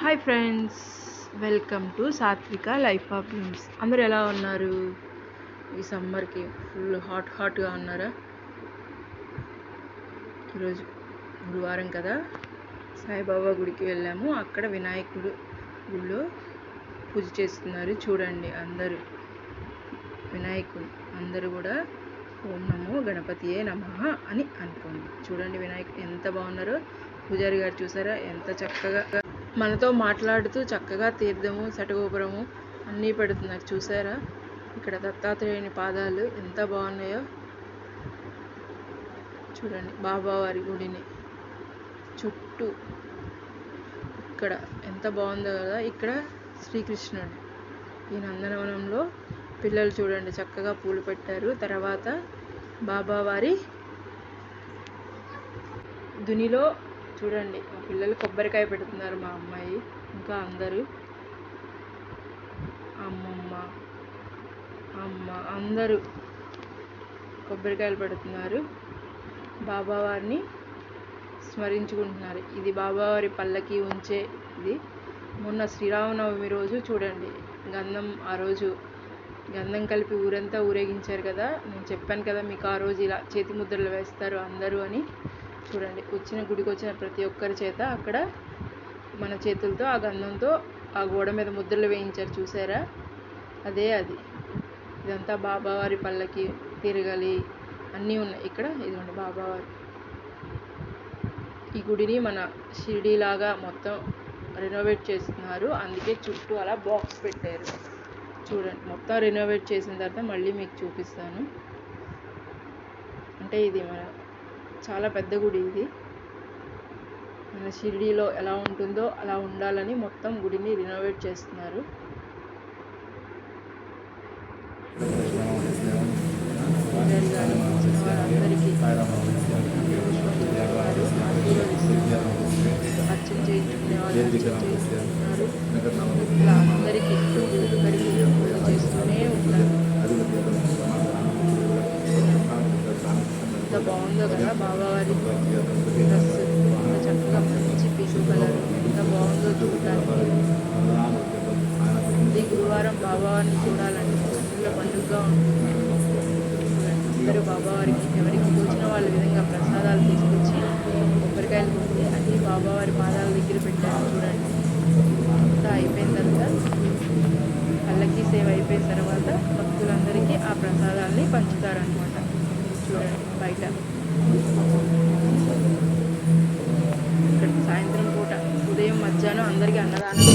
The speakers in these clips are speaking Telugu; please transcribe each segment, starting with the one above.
హాయ్ ఫ్రెండ్స్, వెల్కమ్ టు సాత్విక లైఫ్ ఆఫ్ డ్రీమ్స్. అందరూ ఎలా ఉన్నారు? ఈ సమ్మర్కి ఫుల్ హాట్గా ఉన్నారా? ఈరోజు గురువారం కదా, సాయిబాబా గుడికి వెళ్ళాము. అక్కడ వినాయకుడు గుడిలో పూజ చేస్తున్నారు. చూడండి, అందరూ వినాయకుడు అందరూ కూడా ఓం నమో గణపతియే నమః అని అనుకోండి. చూడండి వినాయకుడు ఎంత బాగున్నారో. పూజారి గారు చూసారా ఎంత చక్కగా మనతో మాట్లాడుతూ చక్కగా తీర్థము శటగోపురము అన్నీ పెడుతున్నారు. చూసారా ఇక్కడ దత్తాత్రేయుని పాదాలు ఎంత బాగున్నాయో. చూడండి బాబావారి గుడిని చుట్టూ ఇక్కడ ఎంత బాగుందో కదా. ఇక్కడ శ్రీకృష్ణుడు ఈ నందనవనంలో పిల్లలు చూడండి చక్కగా పూలు పెట్టారు. తర్వాత బాబావారి దునిలో చూడండి మా పిల్లలు కొబ్బరికాయ పెడుతున్నారు. మా అమ్మాయి ఇంకా అందరూ అమ్మ అందరూ కొబ్బరికాయలు పెడుతున్నారు. బాబావారిని స్మరించుకుంటున్నారు. ఇది బాబావారి పల్లకి ఉంచే ఇది. మొన్న శ్రీరామనవమి రోజు చూడండి గంధం, ఆ రోజు గంధం కలిపి ఊరంతా ఊరేగించారు కదా. నేను చెప్పాను కదా మీకు, ఆ రోజు ఇలా చేతి ముద్రలు వేస్తారు అందరూ అని. చూడండి గుడికి వచ్చిన ప్రతి ఒక్కరి చేత అక్కడ మన చేతులతో ఆ గంధంతో ఆ గోడ మీద ముద్రలు వేయించారు. చూసారా, అదే అది. ఇదంతా బాబావారి పల్లకి తిరగలి అన్నీ ఉన్నాయి ఇక్కడ. ఇదిగోండి బాబావారి ఈ గుడిని మన షిరిడీలాగా మొత్తం రెనోవేట్ చేస్తున్నారు. అందుకే చుట్టూ అలా బాక్స్ పెట్టారు. చూడండి మొత్తం రెనోవేట్ చేసిన తర్వాత మళ్ళీ మీకు చూపిస్తాను. అంటే ఇది మన చాలా పెద్ద గుడి. ఇది మన షిరిడీలో ఎలా ఉంటుందో అలా ఉండాలని మొత్తం గుడిని రినోవేట్ చేస్తున్నారు. అర్చన చేయించుకునే వాళ్ళు చేస్తున్నారు. ఇలా అందరికీ చేస్తూనే ఉంటారు. ఎంత బాగుందో కదా బాబావారి డ్రెస్, ఎంత చక్కగా మంచి పింక్ కలర్, ఎంత బాగుందో చూడటానికి. ఇది గురువారం బాబావారిని చూడాలంటే ఫుల్ పండుగగా ఉంటుంది. అందరూ బాబావారికి ఎవరికి తోచిన వాళ్ళ విధంగా ప్రసాదాలు తీసుకొచ్చి కొబ్బరికాయలు కొట్టి అన్నీ బాబావారి పాదాల దగ్గర పెట్టారు. చూడండి అంతా అయిపోయిన తర్వాత పల్లకి సేవ అయిపోయిన తర్వాత భక్తులందరికీ ఆ ప్రసాదాలని పంచుతారనమాట. చూడండి బయట ఇక్కడ సాయంత్రం పూట, ఉదయం మధ్యాహ్నం అందరికీ అన్నదానం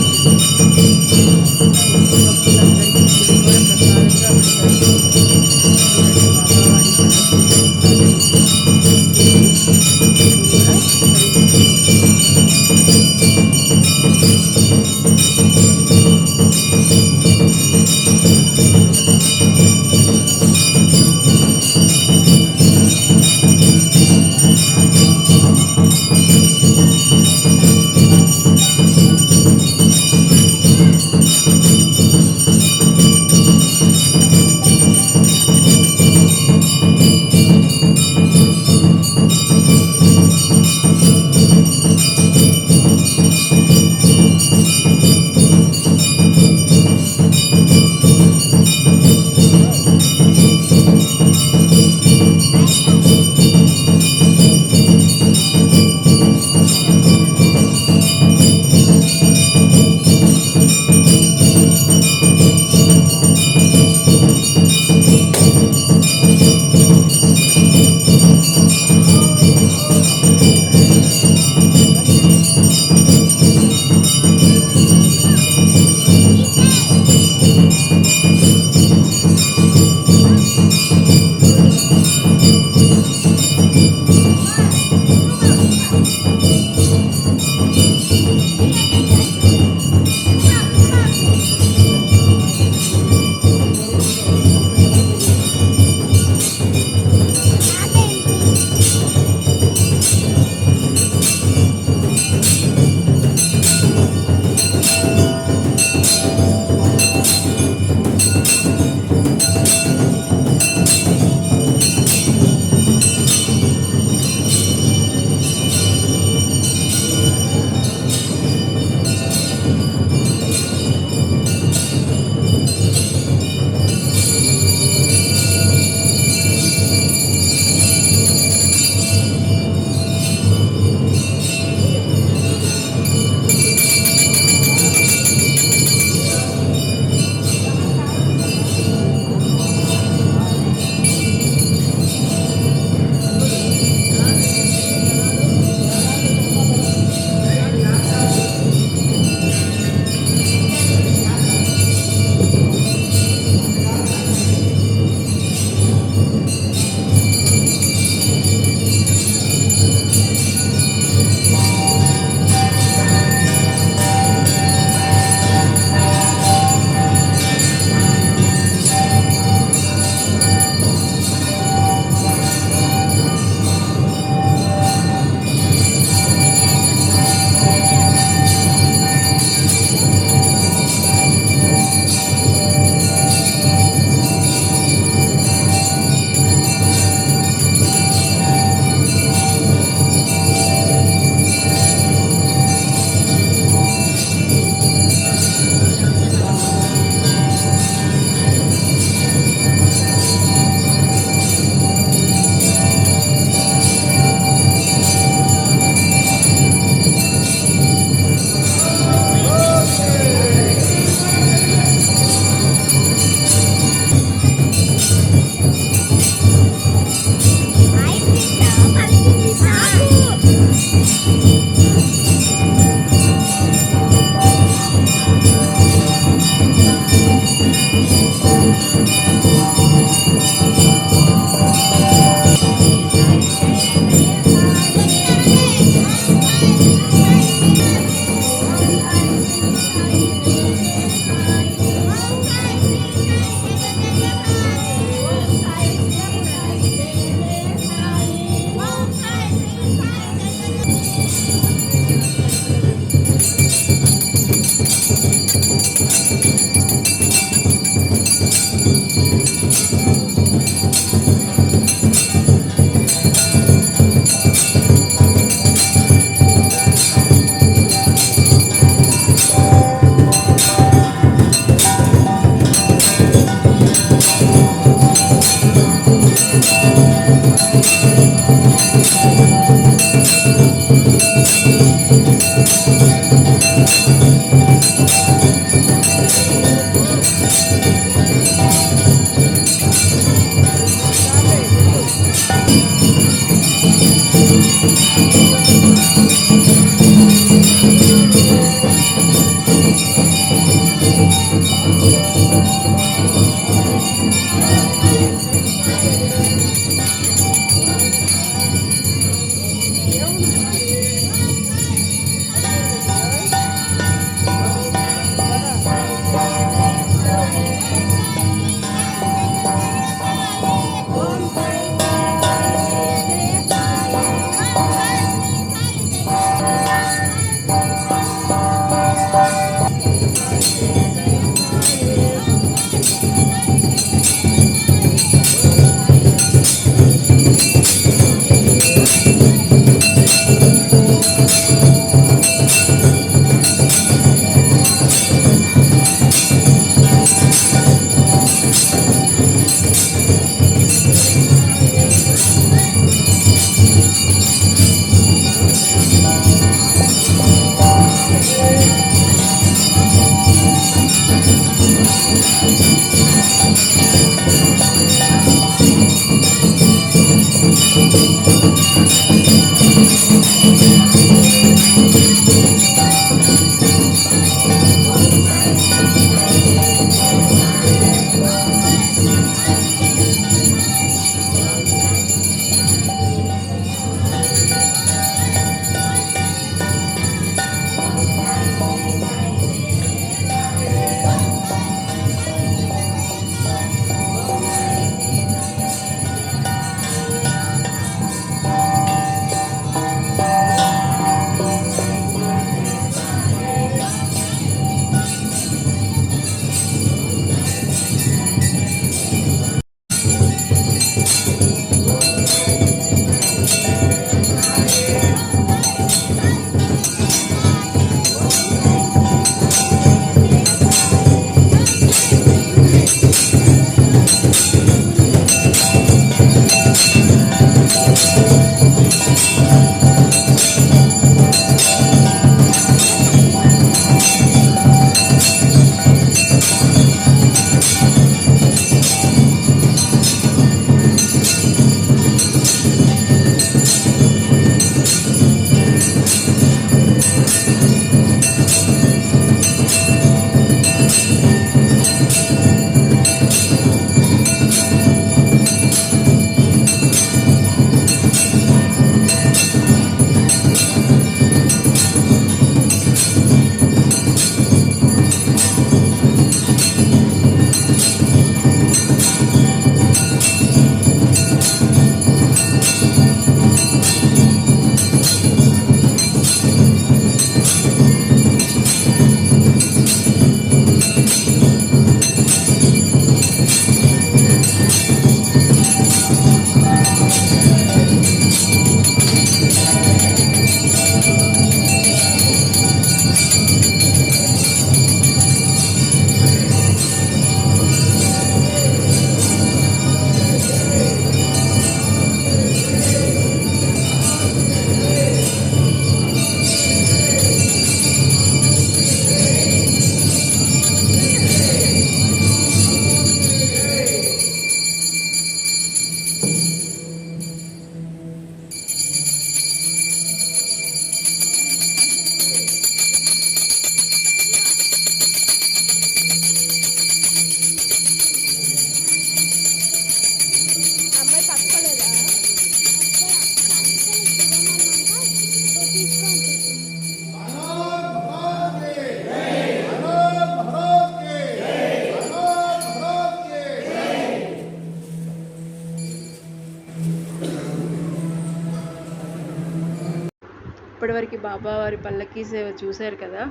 ఇప్పటివరకు బాబావారి పల్లకీ సేవ చూశారు కదా,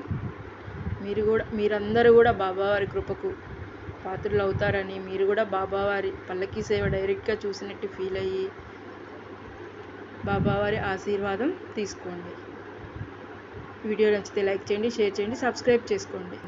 మీరందరూ కూడా బాబావారి కృపకు పాత్రలు అవుతారని, మీరు కూడా బాబావారి పల్లకీ సేవ డైరెక్ట్గా చూసినట్టు ఫీల్ అయ్యి బాబావారి ఆశీర్వాదం తీసుకోండి. వీడియో నచ్చితే లైక్ చేయండి, షేర్ చేయండి, సబ్స్క్రైబ్ చేసుకోండి.